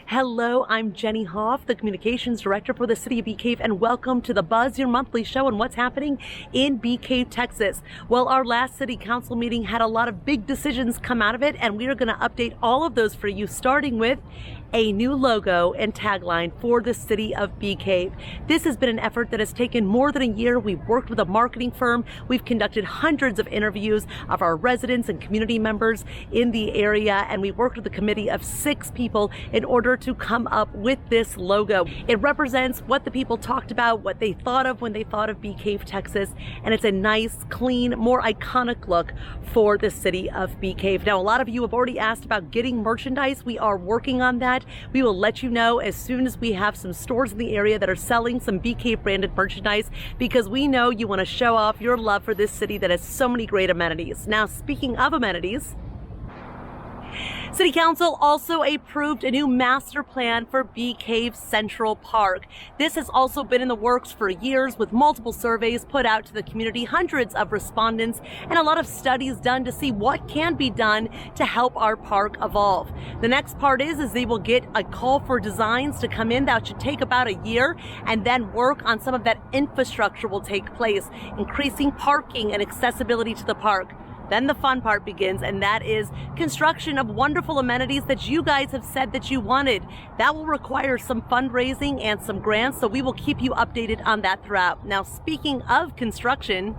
Hello, I'm Jenny Hoff, the Communications Director for the City of Bee Cave, and welcome to The Buzz, your monthly show on what's happening in Bee Cave, Texas. Well, our last City Council meeting had a lot of big decisions come out of it, and we are going to update all of those for you, starting with a new logo and tagline for the City of Bee Cave. This has been an effort that has taken more than a year. We've worked with a marketing firm. We've conducted hundreds of interviews of our residents and community members in the area, and we worked with a committee of 6 people in order to come up with this logo. It represents what the people talked about, what they thought of when they thought of Bee Cave, Texas, and it's a nice, clean, more iconic look for the City of Bee Cave. Now, a lot of you have already asked about getting merchandise. We are working on that. We will let you know as soon as we have some stores in the area that are selling some Bee Cave branded merchandise, because we know you want to show off your love for this city that has so many great amenities. Now, speaking of amenities, City Council also approved a new master plan for Bee Cave Central Park. This has also been in the works for years, with multiple surveys put out to the community, hundreds of respondents, and a lot of studies done to see what can be done to help our park evolve. The next part is they will get a call for designs to come in. That should take about a year, and then work on some of that infrastructure will take place, increasing parking and accessibility to the park. Then the fun part begins, and that is construction of wonderful amenities that you guys have said that you wanted. That will require some fundraising and some grants, so we will keep you updated on that throughout. Now, speaking of construction,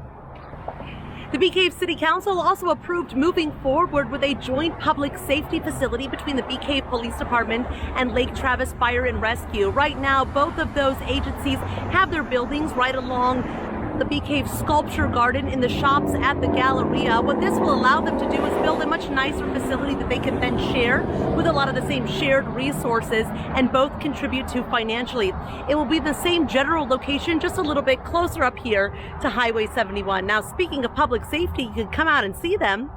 the Bee Cave City Council also approved moving forward with a joint public safety facility between the Bee Cave Police Department and Lake Travis Fire and Rescue. Right now, both of those agencies have their buildings right along the Bee Cave Sculpture Garden in the shops at the Galleria. What this will allow them to do is build a much nicer facility that they can then share with a lot of the same shared resources and both contribute to financially. It will be the same general location, just a little bit closer up here to Highway 71. Now, speaking of public safety, you can come out and see them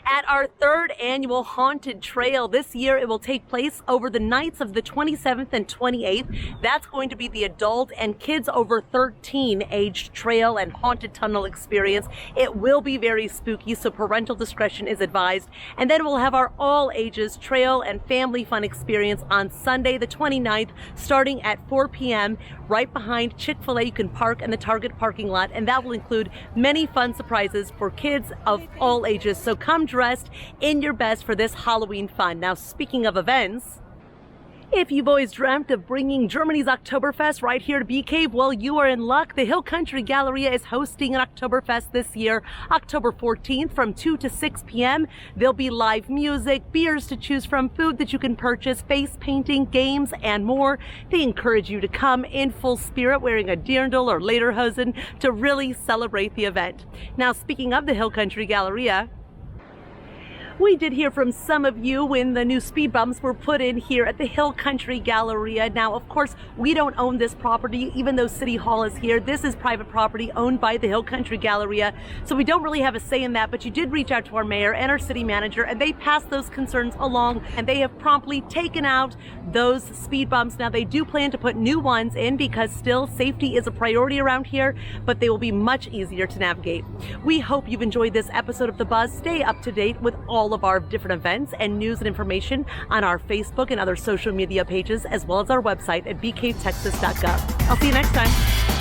at our 3rd annual Haunted Trail. This year it will take place over the nights of the 27th and 28th. That's going to be the adult and kids over 13 aged trail and haunted tunnel experience. It will be very spooky, so parental discretion is advised. And then we'll have our all ages trail and family fun experience on Sunday the 29th, starting at 4 p.m. right behind Chick-fil-A. You can park in the Target parking lot, and that will include many fun surprises for kids of all ages. So come dressed in your best for this Halloween fun. Now, speaking of events, if you've always dreamt of bringing Germany's Oktoberfest right here to Bee Cave, well, you are in luck. The Hill Country Galleria is hosting an Oktoberfest this year, October 14th from 2 to 6 p.m. There'll be live music, beers to choose from, food that you can purchase, face painting, games, and more. They encourage you to come in full spirit, wearing a dirndl or lederhosen to really celebrate the event. Now, speaking of the Hill Country Galleria, we did hear from some of you when the new speed bumps were put in here at the Hill Country Galleria. Now, of course, we don't own this property, even though City Hall is here. This is private property owned by the Hill Country Galleria, so we don't really have a say in that, but you did reach out to our mayor and our city manager, and they passed those concerns along, and they have promptly taken out those speed bumps. Now, they do plan to put new ones in, because still safety is a priority around here, but they will be much easier to navigate. We hope you've enjoyed this episode of The Buzz. Stay up to date with all of our different events and news and information on our Facebook and other social media pages, as well as our website at beecavetexas.gov. I'll see you next time.